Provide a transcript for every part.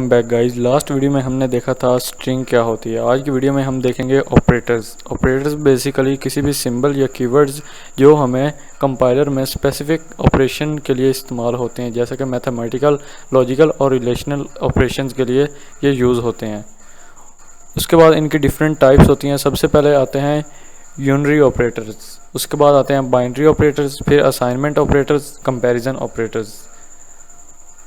Welcome back guys. Last video में हमने देखा था स्ट्रिंग क्या होती है। आज की वीडियो में हम देखेंगे ऑपरेटर्स बेसिकली किसी भी सिंबल या कीवर्ड्स जो हमें कंपाइलर में स्पेसिफिक ऑपरेशन के लिए इस्तेमाल होते हैं, जैसे कि मैथमेटिकल, लॉजिकल और रिलेशनल ऑपरेशंस के लिए ये यूज़ होते हैं। उसके बाद इनकी डिफरेंट टाइप्स होती हैं। सबसे पहले आते हैं यूनरी ऑपरेटर्स, उसके बाद आते हैं बाइनरी ऑपरेटर्स, फिर असाइनमेंट ऑपरेटर्स, कंपैरिजन ऑपरेटर्स,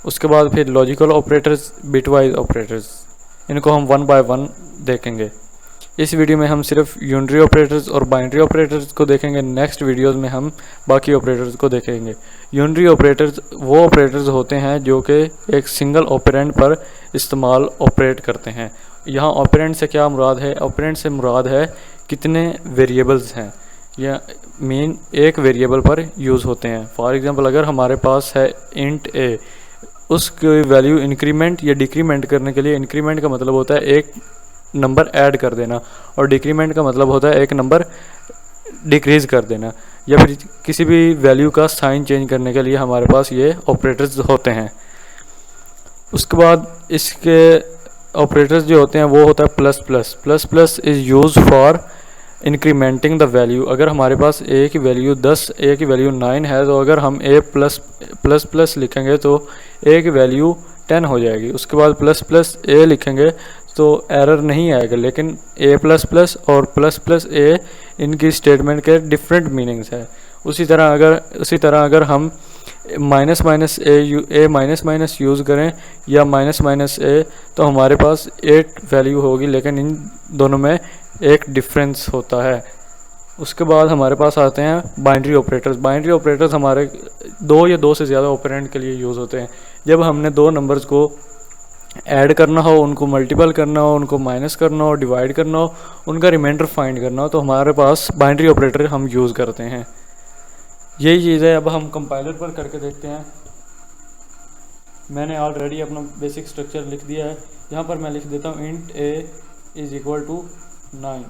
उसके बाद फिर लॉजिकल ऑपरेटर्स, बिटवाइज ऑपरेटर्स। इनको हम वन बाय वन देखेंगे। इस वीडियो में हम सिर्फ यूनरी ऑपरेटर्स और बाइनरी ऑपरेटर्स को देखेंगे। नेक्स्ट वीडियोस में हम बाकी ऑपरेटर्स को देखेंगे। यूनरी ऑपरेटर्स वो ऑपरेटर्स होते हैं जो कि एक सिंगल ऑपरेंड पर इस्तेमाल ऑपरेट करते हैं। यहाँ ऑपरेंड से क्या मुराद है? ऑपरेंड से मुराद है कितने वेरिएबल्स हैं या मेन एक वेरिएबल पर यूज़ होते हैं। फॉर एग्जांपल अगर हमारे पास है इंट ए, उसकी वैल्यू इंक्रीमेंट या डिक्रीमेंट करने के लिए इंक्रीमेंट का मतलब होता है एक नंबर ऐड कर देना और डिक्रीमेंट का मतलब होता है एक नंबर डिक्रीज़ कर देना, या फिर किसी भी वैल्यू का साइन चेंज करने के लिए हमारे पास ये ऑपरेटर्स होते हैं। उसके बाद इसके ऑपरेटर्स जो होते हैं वो होता है plus is use for incrementing the value. अगर हमारे पास ए की वैल्यू 10, ए की वैल्यू 9 है, तो अगर हम ए प्लस लिखेंगे तो ए की वैल्यू 10 हो जाएगी। उसके बाद प्लस ए लिखेंगे तो एरर नहीं आएगा, लेकिन ए प्लस और प्लस ए इनकी स्टेटमेंट के डिफरेंट मीनिंग्स है। उसी तरह अगर हम माइनस माइनस यूज़ करें या माइनस ए, तो हमारे पास 8 वैल्यू होगी, लेकिन इन दोनों में एक डिफरेंस होता है। उसके बाद हमारे पास आते हैं बाइनरी ऑपरेटर्स हमारे दो या दो से ज़्यादा ऑपरेंड के लिए यूज़ होते हैं। जब हमने दो नंबर्स को ऐड करना हो, उनको मल्टीपल करना हो, उनको माइनस करना हो, डिवाइड करना हो, उनका रिमाइंडर फाइंड करना हो, तो हमारे पास बाइनरी ऑपरेटर हम यूज़ करते हैं। यही चीज़ है। अब हम कंपाइलर पर करके देखते हैं। मैंने ऑलरेडी अपना बेसिक स्ट्रक्चर लिख दिया है। यहाँ पर मैं लिख देता हूँ int a is equal to 9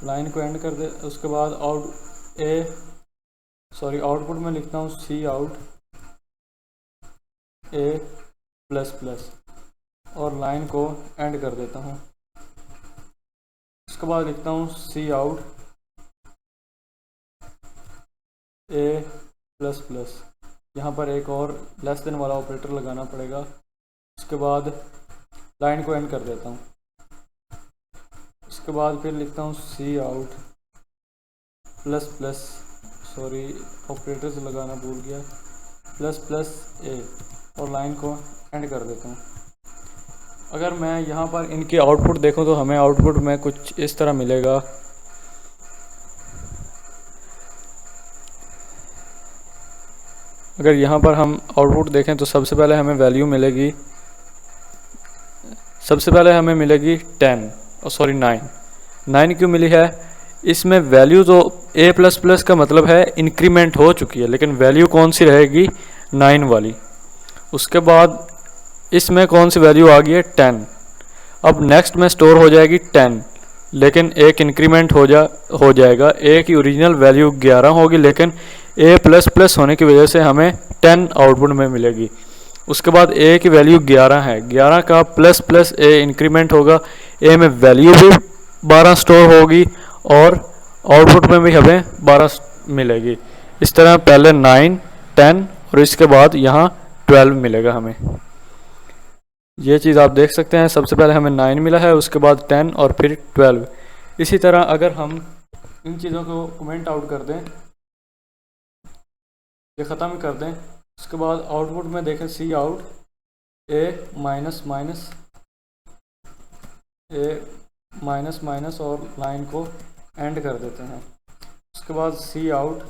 line को एंड कर दे। उसके बाद आउटपुट में लिखता हूँ सी आउट ए प्लस और लाइन को एंड कर देता हूँ। उसके बाद लिखता हूँ सी आउट ए प्लस। यहाँ पर एक और लेस देन वाला ऑपरेटर लगाना पड़ेगा। उसके बाद लाइन को एंड कर देता हूँ। उसके बाद फिर लिखता हूँ सी आउट प्लस ऑपरेटर्स लगाना भूल गया, प्लस ए और लाइन को एंड कर देता हूँ। अगर मैं यहाँ पर इनकी आउटपुट देखूँ तो हमें आउटपुट में कुछ इस तरह मिलेगा। अगर यहाँ पर हम आउटपुट देखें तो सबसे पहले हमें वैल्यू मिलेगी 9 क्यों मिली है? इसमें वैल्यू तो ए प्लस का मतलब है इंक्रीमेंट हो चुकी है, लेकिन वैल्यू कौन सी रहेगी? 9 वाली। उसके बाद इसमें कौन सी वैल्यू आ गई है? 10। अब नेक्स्ट में स्टोर हो जाएगी 10, लेकिन एक इंक्रीमेंट हो जाएगा। ए की ओरिजिनल वैल्यू 11 होगी, लेकिन ए प्लस होने की वजह से हमें 10 आउटपुट में मिलेगी। उसके बाद ए की वैल्यू 11 है, 11 का प्लस ए इंक्रीमेंट होगा, ए में वैल्यू भी 12 स्टोर होगी और आउटपुट में भी हमें 12 मिलेगी। इस तरह पहले 9, 10 और इसके बाद यहाँ 12 मिलेगा हमें। ये चीज़ आप देख सकते हैं। सबसे पहले हमें 9 मिला है, उसके बाद 10 और फिर 12। इसी तरह अगर हम इन चीज़ों को कमेंट आउट कर दें, ये ख़त्म कर दें, उसके बाद आउटपुट में देखें सी आउट ए माइनस और लाइन को एंड कर देते हैं। उसके बाद सी आउट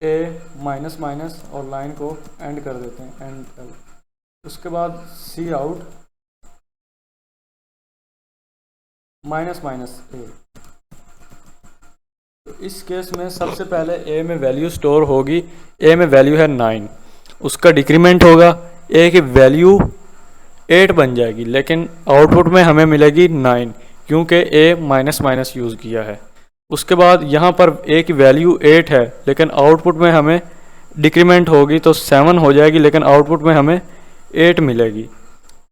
ए माइनस और लाइन को एंड कर देते हैं उसके बाद सी आउट माइनस ए। तो इस केस में सबसे पहले ए में वैल्यू स्टोर होगी। ए में वैल्यू है 9, उसका डिक्रीमेंट होगा, ए की वैल्यू 8 बन जाएगी, लेकिन आउटपुट में हमें मिलेगी 9 क्योंकि ए माइनस यूज़ किया है। उसके बाद यहाँ पर ए की वैल्यू 8 है, लेकिन आउटपुट में हमें डिक्रीमेंट होगी तो 7 हो जाएगी, लेकिन आउटपुट में हमें 8 मिलेगी।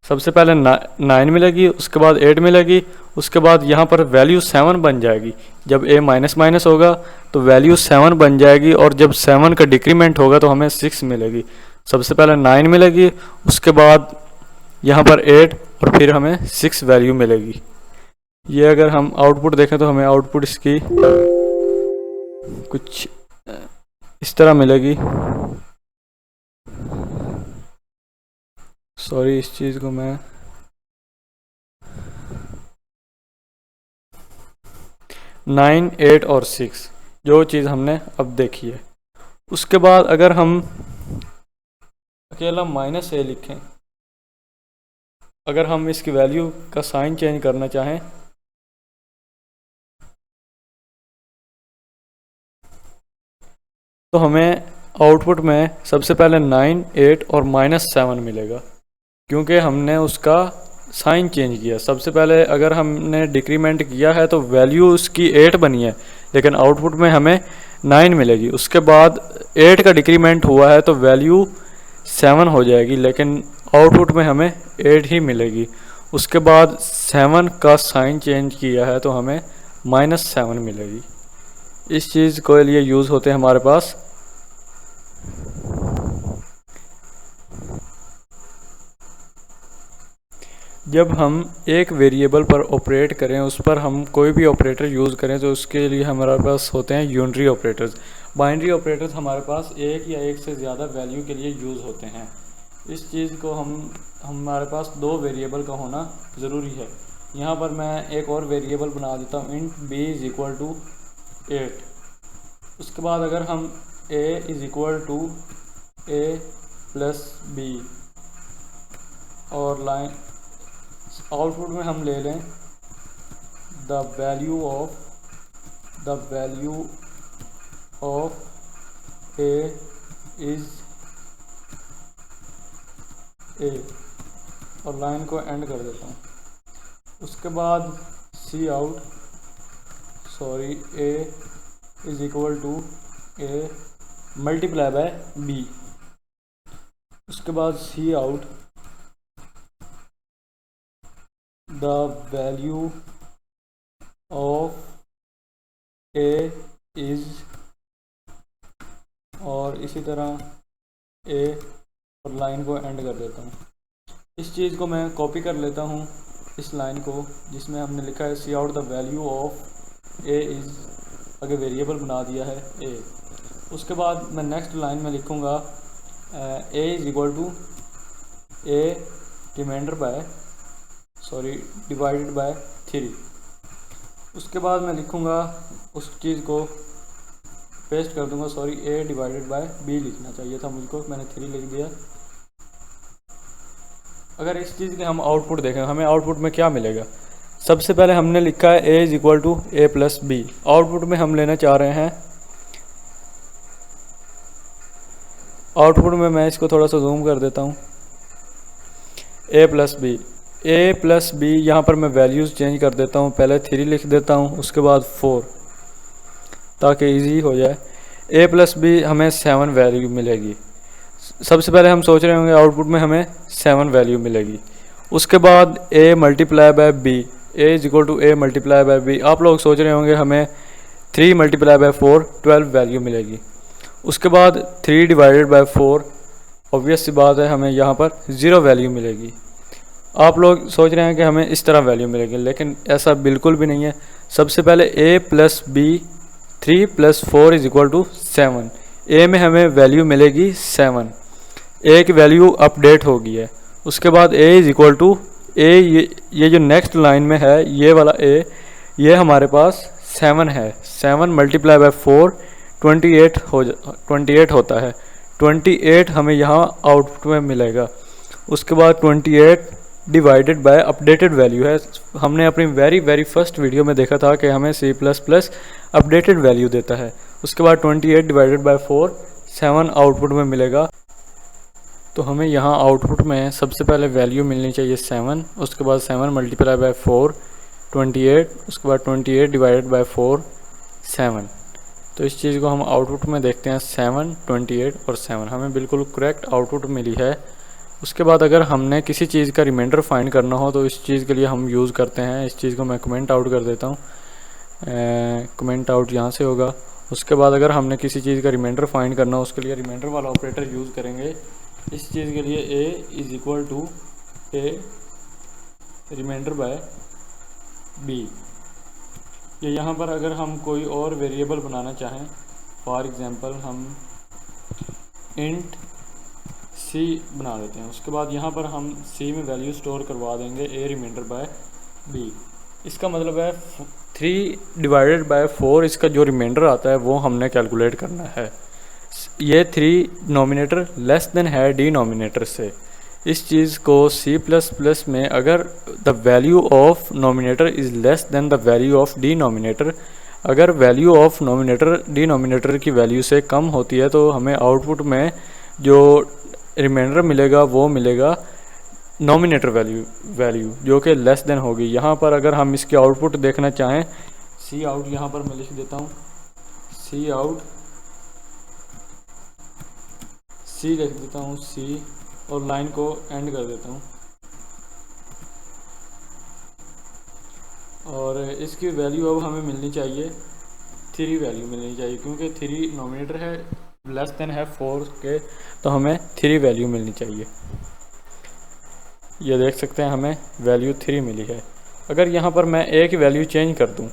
सबसे पहले 9 मिलेगी, उसके बाद 8 मिलेगी, उसके बाद यहाँ पर वैल्यू 7 बन जाएगी। जब ए माइनस माइनस होगा तो वैल्यू 7 बन जाएगी, और जब 7 का डिक्रीमेंट होगा तो हमें 6 मिलेगी। सबसे पहले 9 मिलेगी, उसके बाद यहाँ पर 8 और फिर हमें 6 वैल्यू मिलेगी। ये अगर हम आउटपुट देखें तो हमें आउटपुट इसकी कुछ इस तरह मिलेगी। सॉरी, इस चीज़ को मैं 9, 8 और 6 जो चीज़ हमने अब देखी है। उसके बाद अगर हम अकेला माइनस ए लिखें, अगर हम इसकी वैल्यू का साइन चेंज करना चाहें तो हमें आउटपुट में सबसे पहले 9, 8 और -7 मिलेगा, क्योंकि हमने उसका साइन चेंज किया। सबसे पहले अगर हमने डिक्रीमेंट किया है तो वैल्यू उसकी 8 बनी है, लेकिन आउटपुट में हमें 9 मिलेगी। उसके बाद 8 का डिक्रीमेंट हुआ है तो वैल्यू 7 हो जाएगी, लेकिन आउटपुट में हमें 8 ही मिलेगी। उसके बाद 7 का साइन चेंज किया है तो हमें -7 मिलेगी। इस चीज़ के लिए यूज़ होते हैं हमारे पास जब हम एक वेरिएबल पर ऑपरेट करें, उस पर हम कोई भी ऑपरेटर यूज़ करें तो उसके लिए हमारे पास होते हैं यूनरी ऑपरेटर्स। बाइनरी ऑपरेटर्स हमारे पास एक या एक से ज़्यादा वैल्यू के लिए यूज़ होते हैं। इस चीज़ को हमारे पास 2 वेरिएबल का होना ज़रूरी है। यहाँ पर मैं एक और वेरिएबल बना देता हूँ, इंट b = 8। उसके बाद अगर हम a = a + b और लाइन आउटपुट में हम ले लें the value of a is a और लाइन को एंड कर देता हूँ। उसके बाद a = a × b। उसके बाद cout the value of a is, और इसी तरह a और लाइन को एंड कर देता हूँ। इस चीज़ को मैं कॉपी कर लेता हूँ, इस लाइन को जिसमें हमने लिखा है cout the value of a is, आगे वेरिएबल बना दिया है a। उसके बाद मैं नेक्स्ट लाइन में लिखूँगा a = a डिवाइडेड बाय 3। उसके बाद मैं लिखूँगा उस चीज़ को पेस्ट कर दूँगा, a डिवाइडेड बाय b लिखना चाहिए था मुझको, मैंने 3 लिख दिया। अगर इस चीज़ के हम आउटपुट देखें, हमें आउटपुट में क्या मिलेगा। सबसे पहले हमने लिखा है a = a + b। आउटपुट में हम लेना चाह रहे हैं, आउटपुट में मैं इसको थोड़ा सा जूम कर देता हूँ, a + b। a + b यहाँ पर मैं वैल्यूज़ चेंज कर देता हूँ, पहले 3 लिख देता हूँ, उसके बाद 4 ताकि इजी हो जाए। a + b हमें 7 वैल्यू मिलेगी। सबसे पहले हम सोच रहे होंगे आउटपुट में हमें 7 वैल्यू मिलेगी। उसके बाद a × b, a = a × b। आप लोग सोच रहे होंगे हमें 3 × 4 12 वैल्यू मिलेगी। उसके बाद 3 डिवाइडेड बाय 4, ऑब्वियस सी बात है हमें यहाँ पर 0 वैल्यू मिलेगी। आप लोग सोच रहे हैं कि हमें इस तरह वैल्यू मिलेगी, लेकिन ऐसा बिल्कुल भी नहीं है। सबसे पहले a + b 3 + 4 = 7। a में हमें वैल्यू मिलेगी 7, a की वैल्यू अपडेट हो गई है। उसके बाद a = a, ये जो नेक्स्ट लाइन में है ये वाला a, ये हमारे पास 7 है। 7 × 4 28 होता है। 28 हमें यहाँ आउटपुट में मिलेगा। उसके बाद 28 डिवाइडेड बाय अपडेटेड वैल्यू है। हमने अपनी वेरी फर्स्ट वीडियो में देखा था कि हमें C++ अपडेटेड वैल्यू देता है। उसके बाद 28 डिवाइडेड बाय 4 7 आउटपुट में मिलेगा। तो हमें यहाँ आउटपुट में सबसे पहले वैल्यू मिलनी चाहिए 7, उसके बाद 7 × 4 28, उसके बाद 28 डिवाइडेड बाय 4 7। तो इस चीज़ को हम आउटपुट में देखते हैं 7, 28 और 7 हमें बिल्कुल करेक्ट आउटपुट मिली है। उसके बाद अगर हमने किसी चीज़ का रिमाइंडर फाइंड करना हो तो इस चीज़ के लिए हम यूज़ करते हैं, इस चीज़ को मैं कमेंट आउट कर देता हूँ, कमेंट आउट यहाँ से होगा। उसके बाद अगर हमने किसी चीज़ का रिमाइंडर फाइंड करना हो उसके लिए रिमाइंडर वाला ऑपरेटर यूज़ करेंगे। इस चीज़ के लिए a is equal to a reminder by b। या यहाँ पर अगर हम कोई और वेरिएबल बनाना चाहें, फॉर एग्ज़ाम्पल हम इंट c बना देते हैं। उसके बाद यहाँ पर हम c में वैल्यू स्टोर करवा देंगे a रिमाइंडर बाय b। इसका मतलब है 3 डिवाइडेड बाय 4 इसका जो रिमाइंडर आता है वो हमने कैलकुलेट करना है। ये 3 नोमिनेटर लेस देन है डिनोमिनेटर से। इस चीज़ को C++ में अगर the value of nominator is less than the value of denominator, अगर वैल्यू ऑफ नोमिनेटर डिनोमिनेटर की वैल्यू से कम होती है तो हमें आउटपुट में जो रिमाइंडर मिलेगा वो मिलेगा नोमिनेटर वैल्यू जो कि लेस देन होगी। यहाँ पर अगर हम इसकी आउटपुट देखना चाहें, सी आउट यहाँ पर मैं लिख देता हूँ, सी आउट सी लिख देता हूँ सी और लाइन को एंड कर देता हूँ। और इसकी वैल्यू अब हमें मिलनी चाहिए 3 वैल्यू मिलनी चाहिए, क्योंकि 3 नोमिनेटर है लेस देन है 4 के, तो हमें 3 वैल्यू मिलनी चाहिए। ये देख सकते हैं हमें वैल्यू 3 मिली है। अगर यहाँ पर मैं एक वैल्यू चेंज कर दूँ,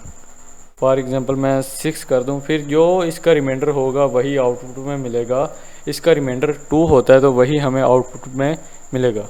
फॉर एग्ज़ाम्पल मैं 6 कर दूँ, फिर जो इसका रिमाइंडर होगा वही आउटपुट में मिलेगा। इसका रिमाइंडर 2 होता है तो वही हमें आउटपुट में मिलेगा।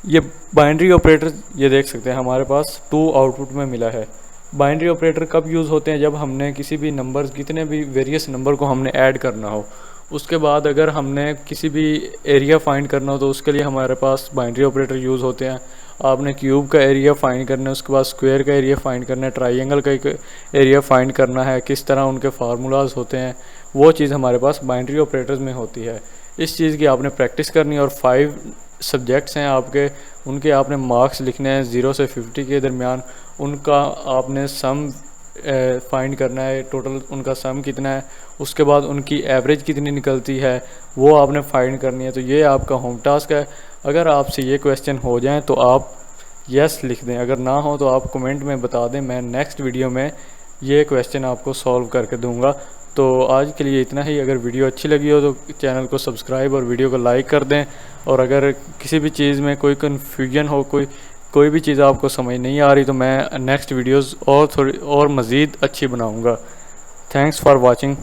ये बाइनरी ऑपरेटर ये देख सकते हैं हमारे पास 2 आउटपुट में मिला है। बाइनरी ऑपरेटर कब यूज़ होते हैं? जब हमने किसी भी नंबर्स, कितने भी वेरियस नंबर को हमने ऐड करना हो। उसके बाद अगर हमने किसी भी एरिया फाइंड करना हो तो उसके लिए हमारे पास बाइनरी ऑपरेटर यूज़ होते हैं। आपने क्यूब का एरिया फाइंड करना है, उसके बाद स्क्वायर का एरिया फाइंड करना है, ट्राइंगल का एरिया फाइंड करना है, किस तरह उनके फार्मूलाज होते हैं, वो चीज़ हमारे पास बाइनरी ऑपरेटर्स में होती है। इस चीज़ की आपने प्रैक्टिस करनी है। और 5 सब्जेक्ट्स हैं आपके, उनके आपने मार्क्स लिखने हैं 0 से 50 के दरमियान। उनका आपने सम फाइंड करना है, टोटल उनका सम कितना है, उसके बाद उनकी एवरेज कितनी निकलती है वो आपने फाइंड करनी है। तो ये आपका होम टास्क है। अगर आपसे ये क्वेश्चन हो जाएं तो आप यस लिख दें, अगर ना हो तो आप कमेंट में बता दें, मैं नेक्स्ट वीडियो में ये क्वेश्चन आपको सॉल्व करके दूंगा। तो आज के लिए इतना ही। अगर वीडियो अच्छी लगी हो तो चैनल को सब्सक्राइब और वीडियो को लाइक कर दें। और अगर किसी भी चीज़ में कोई कन्फ्यूजन हो, कोई भी चीज़ आपको समझ नहीं आ रही तो मैं नेक्स्ट वीडियोस और थोड़ी और मज़ीद अच्छी बनाऊंगा। Thanks for watching.